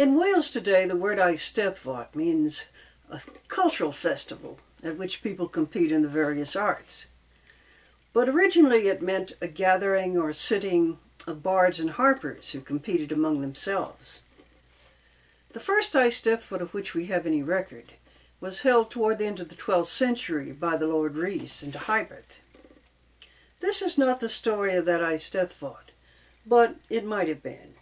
In Wales today, the word Eisteddfod means a cultural festival at which people compete in the various arts. But originally it meant a gathering or sitting of bards and harpers who competed among themselves. The first Eisteddfod of which we have any record was held toward the end of the 12th century by the Lord Rhys in Geraint. This is not the story of that Eisteddfod, but it might have been.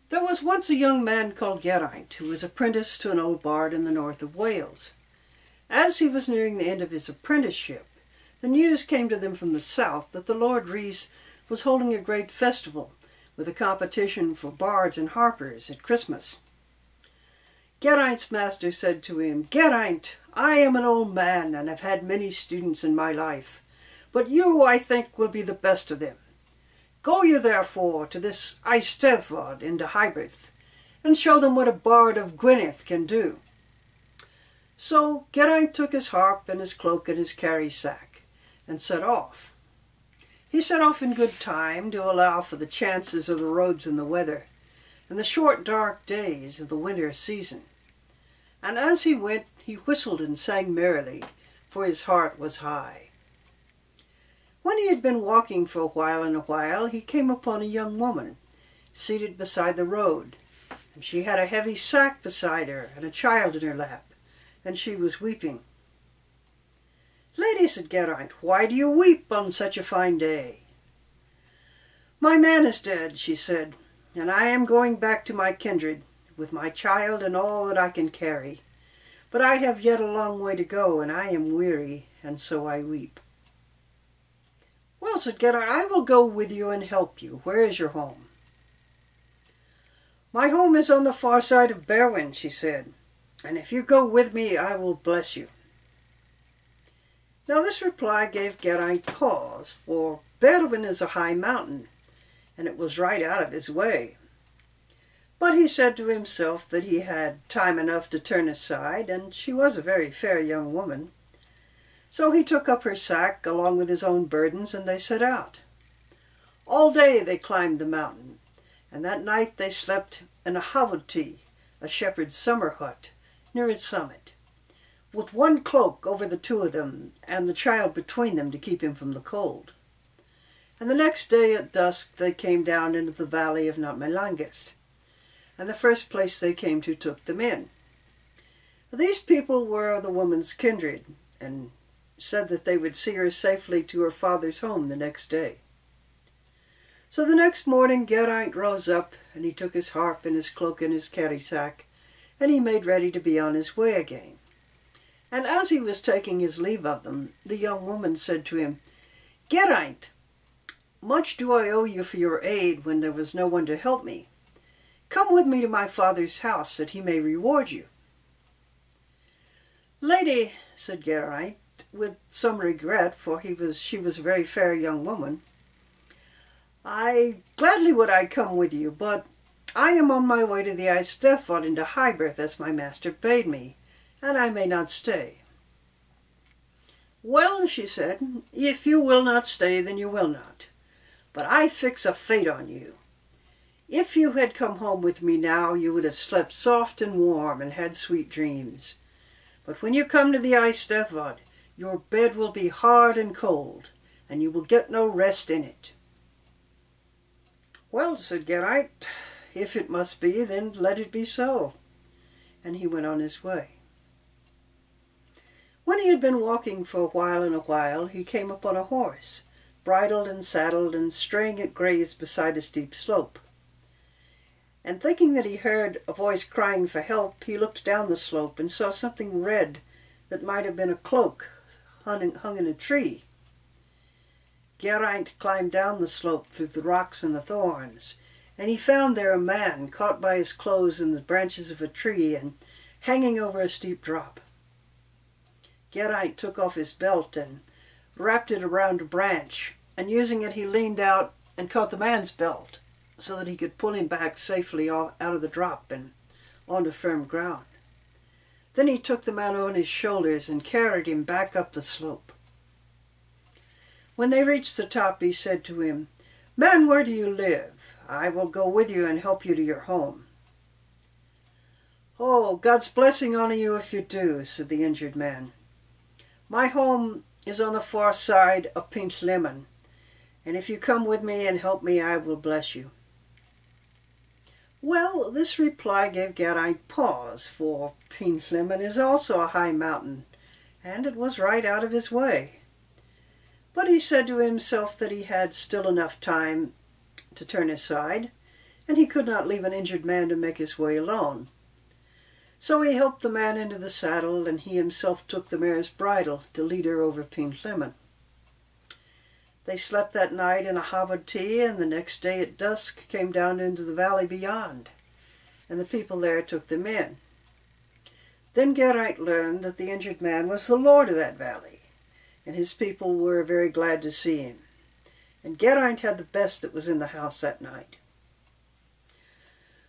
There was once a young man called Geraint who was apprenticed to an old bard in the north of Wales. As he was nearing the end of his apprenticeship, the news came to them from the south that the Lord Rhys was holding a great festival with a competition for bards and harpers at Christmas. Geraint's master said to him, "Geraint, I am an old man and have had many students in my life, but you, I think, will be the best of them. Go you therefore to this Eisteddfod in Geraint, and show them what a bard of Geraint can do." So Geraint took his harp and his cloak and his carry sack, and set off. He set off in good time to allow for the chances of the roads and the weather, and the short dark days of the winter season. And as he went, he whistled and sang merrily, for his heart was high. When he had been walking for a while, he came upon a young woman, seated beside the road, and she had a heavy sack beside her and a child in her lap, and she was weeping. "Lady," said Geraint, "why do you weep on such a fine day?" "My man is dead," she said, "and I am going back to my kindred, with my child and all that I can carry. But I have yet a long way to go, and I am weary, and so I weep." "Well," said Geraint, "I will go with you and help you. Where is your home?" "My home is on the far side of Berwyn," she said, "and if you go with me, I will bless you." Now this reply gave Geraint pause, for Berwyn is a high mountain, and it was right out of his way. But he said to himself that he had time enough to turn aside, and she was a very fair young woman. So he took up her sack along with his own burdens, and they set out. All day they climbed the mountain, and that night they slept in a havotee, a shepherd's summer hut, near its summit, with one cloak over the two of them, and the child between them to keep him from the cold. And the next day at dusk they came down into the valley of Notmelangeth, and the first place they came to took them in. These people were of the woman's kindred, and said that they would see her safely to her father's home the next day. So the next morning Geraint rose up, and he took his harp and his cloak and his carry sack, and he made ready to be on his way again. And as he was taking his leave of them, the young woman said to him, "Geraint, much do I owe you for your aid when there was no one to help me. Come with me to my father's house, that he may reward you." "Lady," said Geraint, with some regret, for she was a very fair young woman, "I gladly would I come with you, but I am on my way to the Eisteddfod in Geraint, as my master bade me, and I may not stay." "Well," she said, "if you will not stay, then you will not. But I fix a fate on you. If you had come home with me now, you would have slept soft and warm and had sweet dreams. But when you come to the Eisteddfod, your bed will be hard and cold, and you will get no rest in it." "Well," said Geraint, "if it must be, then let it be so." And he went on his way. When he had been walking for a while, he came upon a horse, bridled and saddled, and straying at graze beside a steep slope. And thinking that he heard a voice crying for help, he looked down the slope and saw something red that might have been a cloak hung in a tree. Geraint climbed down the slope through the rocks and the thorns, and he found there a man caught by his clothes in the branches of a tree and hanging over a steep drop. Geraint took off his belt and wrapped it around a branch, and using it he leaned out and caught the man's belt so that he could pull him back safely out of the drop and onto firm ground. Then he took the man on his shoulders and carried him back up the slope. When they reached the top, he said to him, "Man, where do you live? I will go with you and help you to your home." "Oh, God's blessing on you if you do," said the injured man. "My home is on the far side of Pintlemon, and if you come with me and help me, I will bless you." Well, this reply gave Geraint pause, for Pintlemon is also a high mountain, and it was right out of his way. But he said to himself that he had still enough time to turn aside, and he could not leave an injured man to make his way alone. So he helped the man into the saddle, and he himself took the mare's bridle to lead her over Pintlemon. They slept that night in a havotee, and the next day at dusk came down into the valley beyond, and the people there took them in. Then Geraint learned that the injured man was the lord of that valley, and his people were very glad to see him. And Geraint had the best that was in the house that night.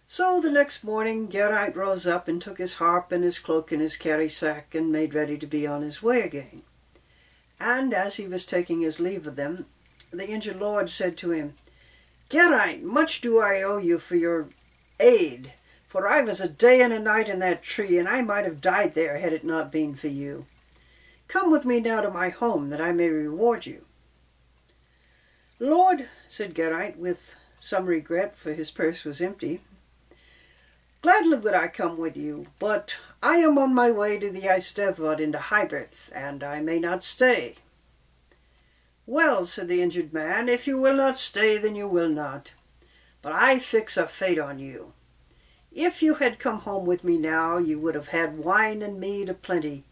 So the next morning Geraint rose up and took his harp and his cloak and his carry-sack and made ready to be on his way again. And as he was taking his leave of them, the injured lord said to him, "Geraint, much do I owe you for your aid, for I was a day and a night in that tree, and I might have died there had it not been for you. Come with me now to my home, that I may reward you." "Lord," said Geraint, with some regret, for his purse was empty, "gladly would I come with you, but I am on my way to the Eisteddfod into Hyberth, and I may not stay." "Well," said the injured man, "if you will not stay, then you will not. But I fix a fate on you. If you had come home with me now, you would have had wine and mead aplenty,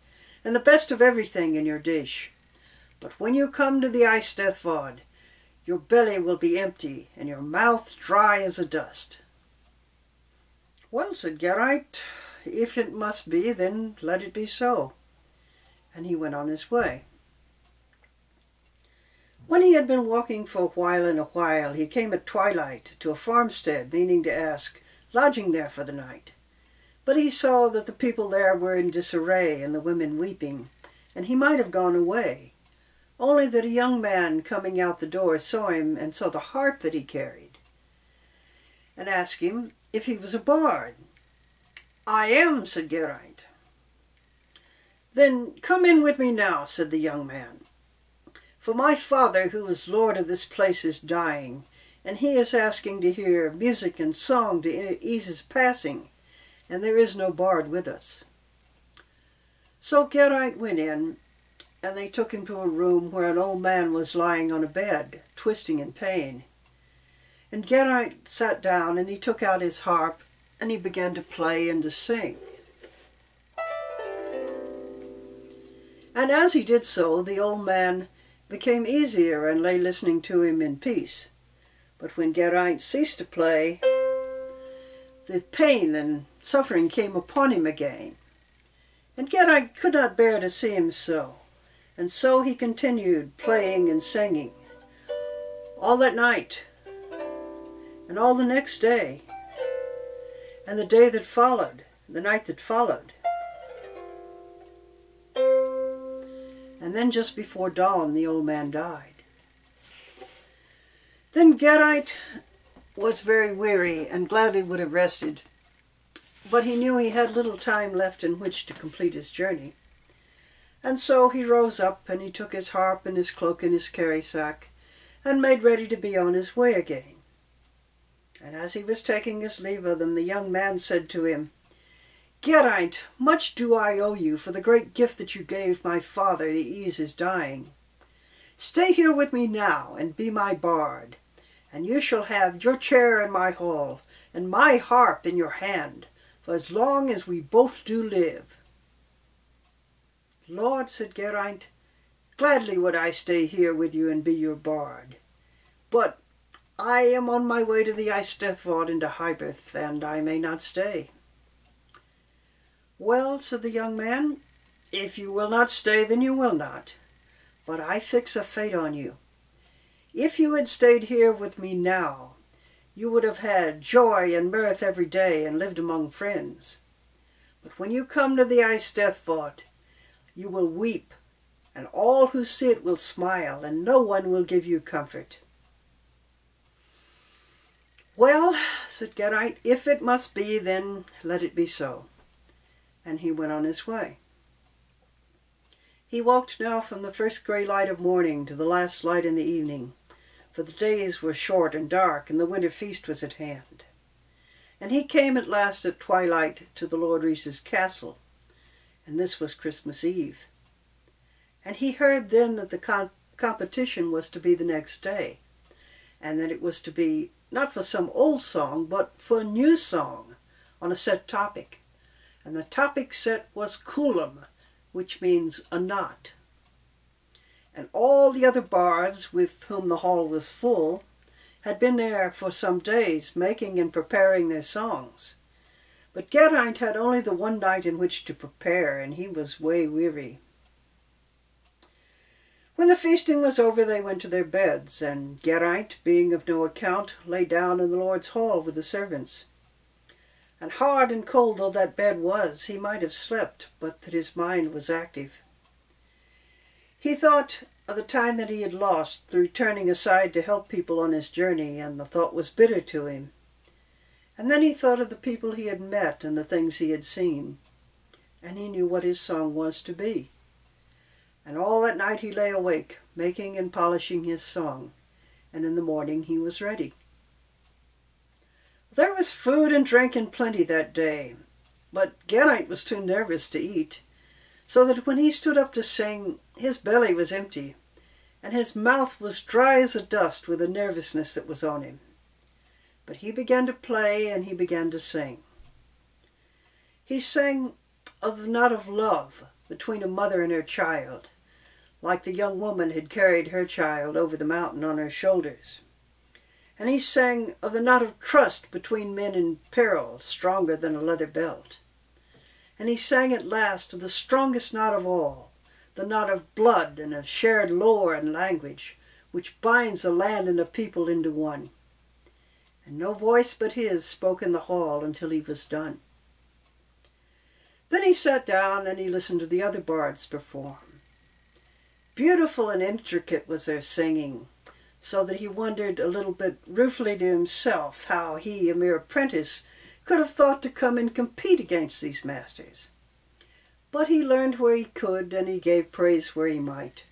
and the best of everything in your dish. But when you come to the Eisteddfod, your belly will be empty, and your mouth dry as a dust." "Well," said Geraint, "if it must be, then let it be so." And he went on his way. When he had been walking for a while and a while, he came at twilight to a farmstead, meaning to ask lodging there for the night. But he saw that the people there were in disarray, and the women weeping, and he might have gone away, only that a young man coming out the door saw him, and saw the harp that he carried, and asked him if he was a bard. "I am," said Geraint. "Then come in with me now," said the young man. "For my father, who is lord of this place, is dying, and he is asking to hear music and song to ease his passing, and there is no bard with us." So Geraint went in, and they took him to a room where an old man was lying on a bed, twisting in pain. And Geraint sat down, and he took out his harp, and he began to play and to sing. And as he did so, the old man became easier and lay listening to him in peace. But when Geraint ceased to play, the pain and suffering came upon him again. And Geraint could not bear to see him so, and so he continued playing and singing all that night, and all the next day, and the day that followed, the night that followed. And then just before dawn, the old man died. Then Geraint was very weary, and gladly would have rested, but he knew he had little time left in which to complete his journey. And so he rose up, and he took his harp and his cloak and his carry-sack, and made ready to be on his way again. And as he was taking his leave of them, the young man said to him, "Geraint, much do I owe you for the great gift that you gave my father to ease his dying. Stay here with me now, and be my bard, and you shall have your chair in my hall, and my harp in your hand, for as long as we both do live." "Lord," said Geraint, "gladly would I stay here with you and be your bard. But I am on my way to the Eisteddfod into Hyberth, and I may not stay." "Well," said the young man, "if you will not stay, then you will not. But I fix a fate on you. If you had stayed here with me now, you would have had joy and mirth every day and lived among friends. But when you come to the Eisteddfod, you will weep and all who see it will smile, and no one will give you comfort." "Well," said Geraint, "if it must be, then let it be so." And he went on his way. He walked now from the first grey light of morning to the last light in the evening, for the days were short and dark, and the winter feast was at hand. And he came at last at twilight to the Lord Rhys's castle, and this was Christmas Eve. And he heard then that the competition was to be the next day, and that it was to be not for some old song, but for a new song on a set topic. And the topic set was Culam, which means a knot. And all the other bards, with whom the hall was full, had been there for some days, making and preparing their songs. But Geraint had only the one night in which to prepare, and he was way weary. When the feasting was over, they went to their beds, and Geraint, being of no account, lay down in the Lord's hall with the servants. And hard and cold though that bed was, he might have slept, but that his mind was active. He thought of the time that he had lost through turning aside to help people on his journey, and the thought was bitter to him. And then he thought of the people he had met and the things he had seen, and he knew what his song was to be. And all that night he lay awake, making and polishing his song, and in the morning he was ready. There was food and drink in plenty that day, but Geraint was too nervous to eat, so that when he stood up to sing, his belly was empty, and his mouth was dry as a dust with the nervousness that was on him. But he began to play, and he began to sing. He sang of the knot of love between a mother and her child, like the young woman had carried her child over the mountain on her shoulders. And he sang of the knot of trust between men in peril, stronger than a leather belt. And he sang at last of the strongest knot of all, the knot of blood and of shared lore and language, which binds a land and a people into one. And no voice but his spoke in the hall until he was done. Then he sat down and he listened to the other bards perform. Beautiful and intricate was their singing, so that he wondered a little bit ruefully to himself how he, a mere apprentice, could have thought to come and compete against these masters. But he learned where he could, and he gave praise where he might,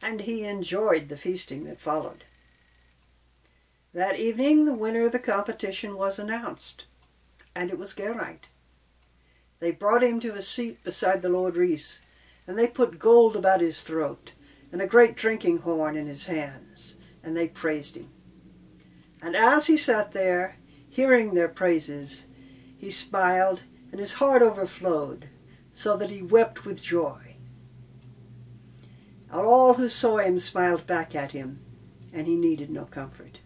and he enjoyed the feasting that followed. That evening the winner of the competition was announced, and it was Geraint. They brought him to a seat beside the Lord Rhys, and they put gold about his throat, and a great drinking horn in his hands, and they praised him. And as he sat there, hearing their praises, he smiled, and his heart overflowed, so that he wept with joy. And all who saw him smiled back at him, and he needed no comfort.